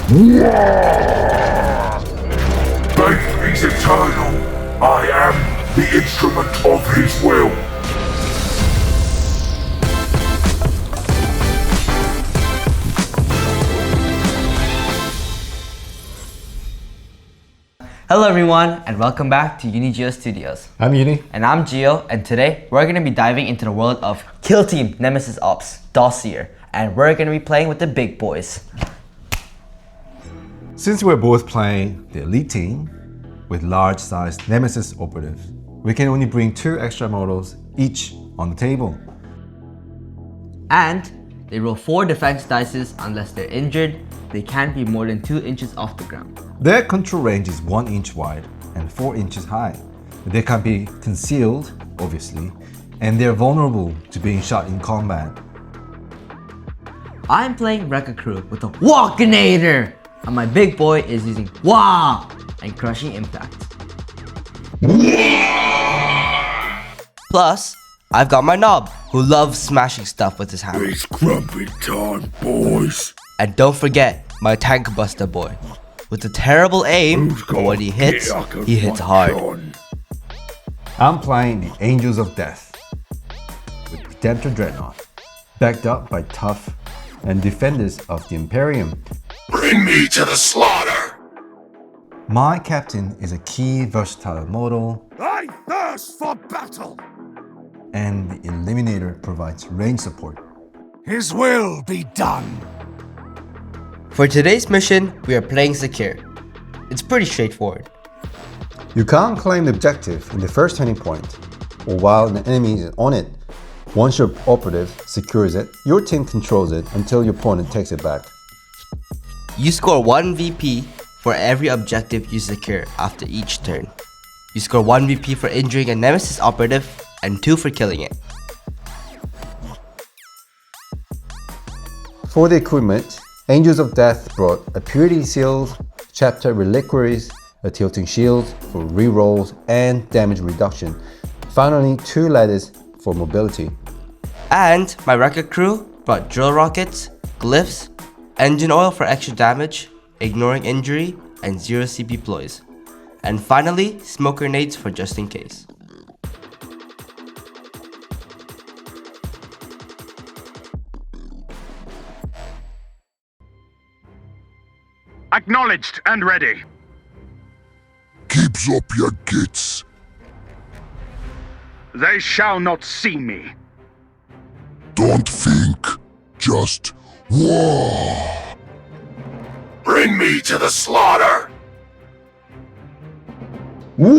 Faith is eternal. I am the instrument of his will. Hello everyone, and welcome back to UniGeo Studios. I'm Uni. And I'm Gio, and today we're going to be diving into the world of Kill Team Nemesis Ops Dossier, and we're going to be playing with the big boys. Since we're both playing the elite team with large-sized Nemesis Operatives, we can only bring 2 extra models each on the table. And they roll 4 defense dice unless they're injured. They can't be more than 2 inches off the ground. Their control range is 1 inch wide and 4 inches high. They can be concealed, obviously, and they're vulnerable to being shot in combat. I'm playing Wrecka Krew with a Walkinator, and my big boy is using Wah and Crushing Impact. Plus, I've got my knob, who loves smashing stuff with his hammer. It's grumpy time, boys. And don't forget my Tank Buster boy. With a terrible aim, but when he hits hard. I'm playing the Angels of Death with Redemptor Dreadnought, backed up by tough and defenders of the Imperium. Bring me to the slaughter. My captain is a key versatile model, I thirst for battle. and the Eliminator provides range support. His will be done. For today's mission, we are playing secure. It's pretty straightforward. You can't claim the objective in the first turning point, or while an enemy is on it. Once your operative secures it, your team controls it until your opponent takes it back. You score 1 VP for every objective you secure after each turn. You score 1 VP for injuring a Nemesis operative and 2 for killing it. For the equipment, Angels of Death brought a Purity Sealed, Chapter Reliquaries, a Tilting Shield for rerolls and damage reduction. Finally, 2 ladders for mobility. And my Wrecka Krew brought drill rockets, glyphs, engine oil for extra damage, ignoring injury, and 0 CP ploys. And finally, smoke grenades for just in case. Acknowledged and ready. Keeps up your gits. They shall not see me. Don't think, just war. Bring me to the slaughter. War.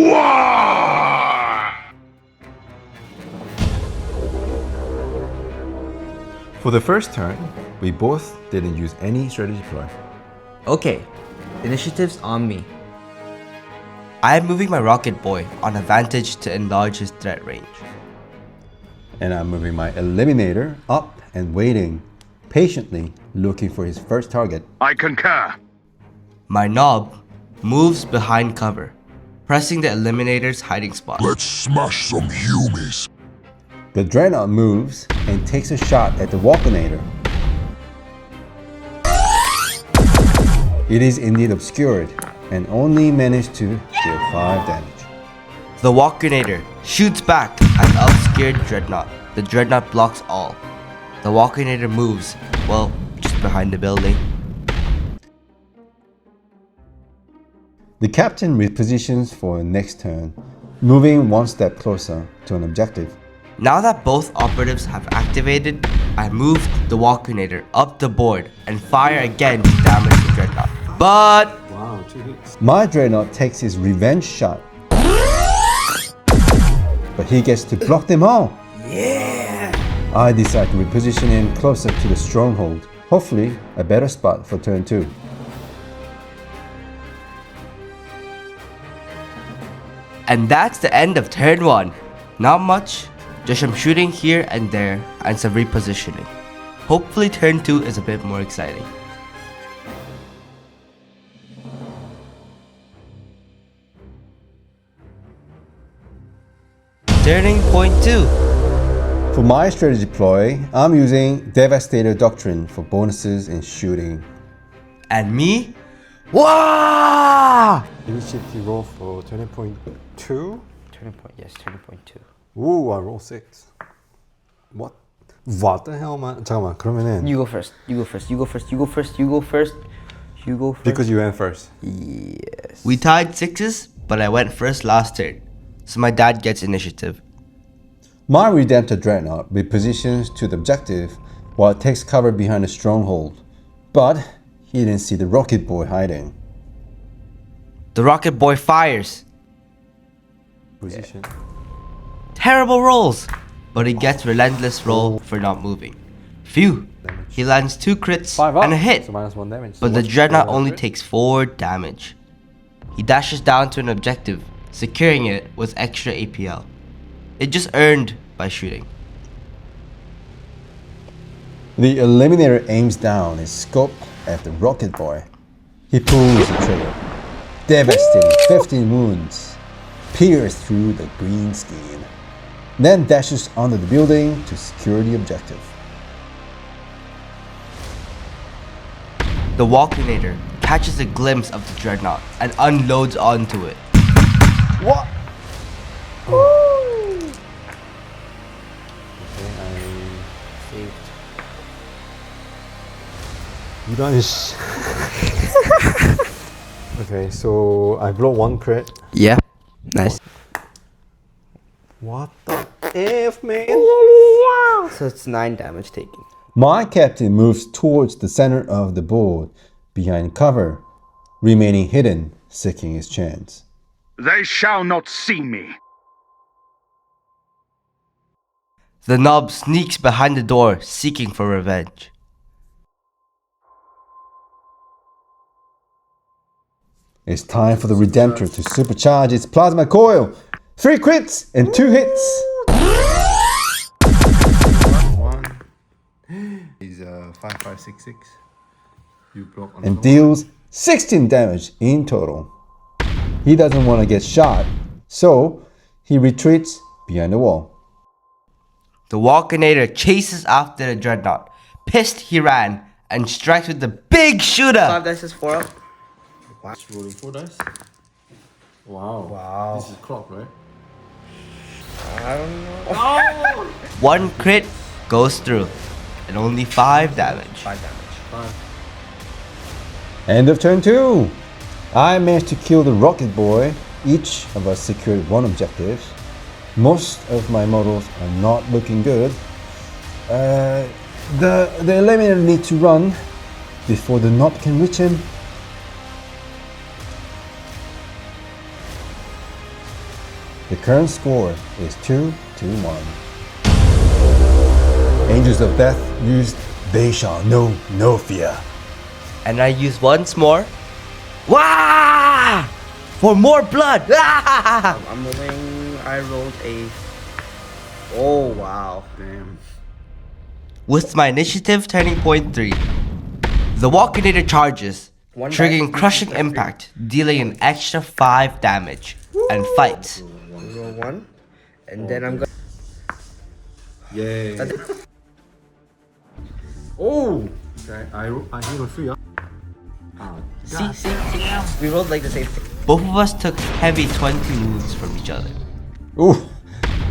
For the first turn, we both didn't use any strategy ploy. Okay, initiative's on me. I am moving my rocket boy on advantage to enlarge his threat range. And I'm moving my Eliminator up and waiting, patiently looking for his first target. I concur. My knob moves behind cover, pressing the Eliminator's hiding spot. Let's smash some humies. The Dreadnought moves and takes a shot at the Walkinator. It is indeed obscured and only managed to deal 5 damage. The Walkinator shoots back at the obscured Dreadnought. The Dreadnought blocks all. The Walkinator moves, well, just behind the building. The captain repositions for next turn, moving 1 step closer to an objective. Now that both operatives have activated, I move the Walkinator up the board and fire again to damage the Dreadnought. But My Dreadnought takes his revenge shot, but he gets to block them all. yeah! I decide to reposition him closer to the stronghold, hopefully a better spot for turn 2. And that's the end of turn 1. Not much, just some shooting here and there and some repositioning. Hopefully turn 2 is a bit more exciting. Turning point 2. For my strategy ploy, I'm using Devastator Doctrine for bonuses in shooting. And me, Wow! Initiative roll for 20.2. Turning point, yes, turning point 2. Ooh, I roll 6. What the hell, man? 잠깐만, 그러면은 You go first. You go first. You go first. You go first. You go first. You go first. because you went first. Yes. We tied 6s, but I went first last turn, so my dad gets initiative. My Redemptor Dreadnought repositions to the objective while it takes cover behind a stronghold, but he didn't see the Rocket Boy hiding. The Rocket Boy fires. Position. Terrible rolls, but he gets relentless roll for not moving. Phew. He lands 2 crits 5 up. and a hit, So -1 damage. but the Dreadnought only takes 4 damage. He dashes down to an objective, securing it with extra APL. It just earned by shooting. The Eliminator aims down his scope at the Rocket Boy. He pulls the trigger. Devastating 15 wounds pierce through the green skin, then dashes onto the building to secure the objective. The Walkinator catches a glimpse of the Dreadnought and unloads onto it. What? 이런 씨. Okay, so I blow 1 crit. Yeah, nice. What the F, man? So it's 9 damage taken. My captain moves towards the center of the board, behind cover, remaining hidden, seeking his chance. They shall not see me. The Knob sneaks behind the door, seeking for revenge. It's time for the Redemptor to supercharge its plasma coil. 3 crits and 2 hits. He's 5566. You block on And deals 16 damage in total. He doesn't want to get shot, so he retreats behind the wall. The Walkinator chases after the Dreadnought. Pissed, he ran and strikes with the big shooter. 5 dice is 4 up. Just rolling 4 dice. Wow. This is clock, right? I don't know. 1 crit goes through, and only 5 damage. 5 damage. End of turn 2. I managed to kill the Rocket Boy. Each of us secured 1 objective. Most of my models are not looking good. The Eliminator needs to run before the Knob can reach him. The current score is 2-1. Angels of Death used They Shall Know No Fear. And I use once more. Wah! For more blood. I'm rolling. I rolled a. Oh wow! Damn. With my initiative turning point 3, the Walkinator charges, triggering crushing impact, dealing an extra 5 damage, and fights. Roll 1, and then I'm going. Yeah. Oh! Okay, I hit a 3 up. See? We rolled like the same thing. Both of us took heavy 20 wounds from each other. Ooh,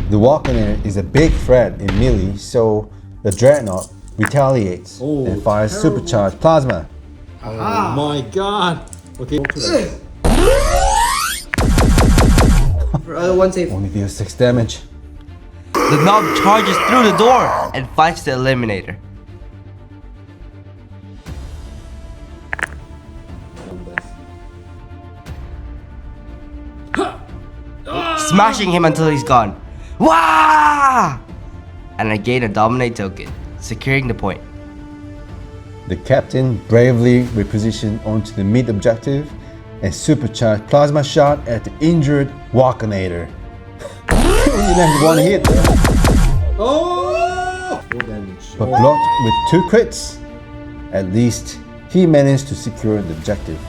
the Walkinator is a big threat in melee, so the Dreadnought retaliates and fires supercharged plasma. Oh my god! Okay. One save. Only deals 6 damage. The Knob charges through the door and fights the Eliminator. Smashing him until he's gone. Wah! And I gain a Dominate token, securing the point. The captain bravely repositioned onto the mid objective and supercharged plasma shot at the injured Walkinator. He only landed 1 hit there, Oh! 4 damage. but blocked with 2 crits. At least he managed to secure the objective.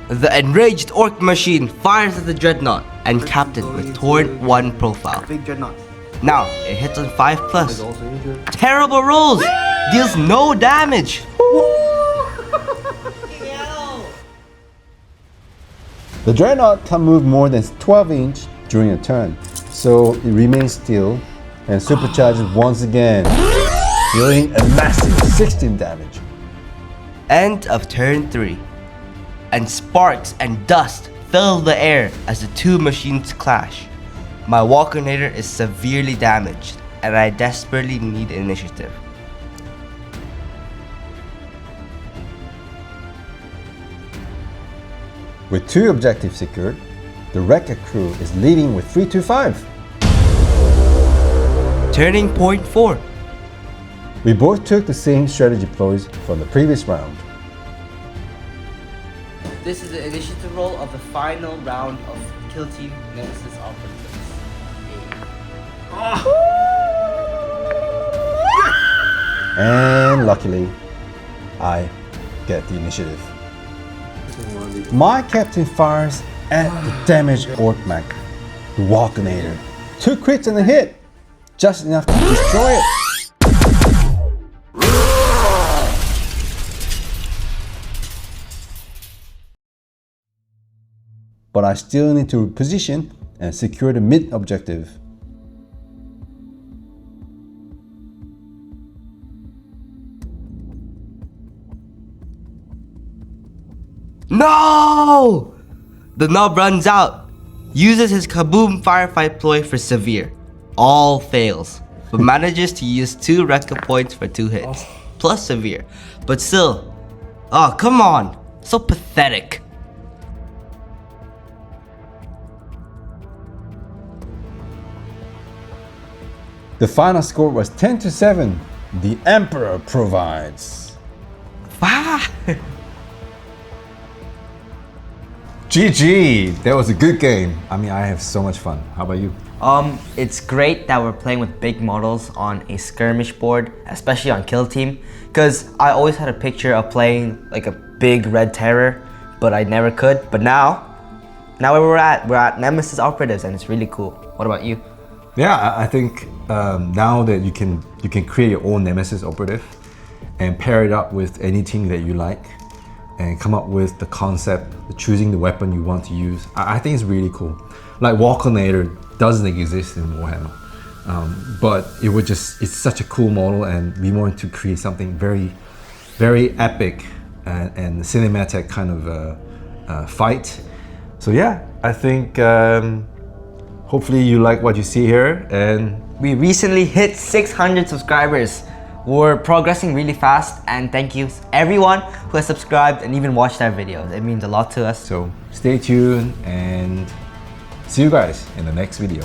The enraged Orc machine fires at the Dreadnought and capped it with torn 1 profile. Big Dreadnought. Now it hits on 5 plus. Also injured. Terrible rolls! Deals no damage. The Dreadnought can move more than 12 inch during a turn, so it remains still and supercharges once again, dealing a massive 16 damage. End of turn 3. And sparks and dust fill the air as the two machines clash. My Walkernator is severely damaged, and I desperately need initiative. With 2 objectives secured, the Wrecka Krew is leading with 3-5. Turning point 4. We both took the same strategy ploys from the previous round. This is the initiative roll of the final round of Kill Team Nemesis Operatives. And luckily, I get the initiative. My captain fires at the damaged Orc-Mech, the Walkernator. 2 crits and a hit, just enough to destroy it. But I still need to reposition and secure the mid objective. No! The nub runs out, uses his kaboom firefight ploy for severe. All fails, but manages to use 2 Wrecka points for 2 hits, plus severe. But still, oh come on, so pathetic. The final score was 10-7. The Emperor provides. Ah! GG! That was a good game. I mean, I have so much fun. How about you? It's great that we're playing with big models on a skirmish board, especially on Kill Team, because I always had a picture of playing like a big red terror, but I never could. But now where we're at Nemesis Operatives, and it's really cool. What about you? Yeah, I think now that you can create your own Nemesis Operative and pair it up with any team that you like and come up with the concept, choosing the weapon you want to use. I think it's really cool. Like Walkernator doesn't exist in Warhammer, but it's such a cool model, and we wanted to create something very, very epic and cinematic kind of fight. So yeah, I think hopefully you like what you see here, and We recently hit 600 subscribers. We're progressing really fast, and thank you everyone who has subscribed and even watched our videos. It means a lot to us. so stay tuned and see you guys in the next video.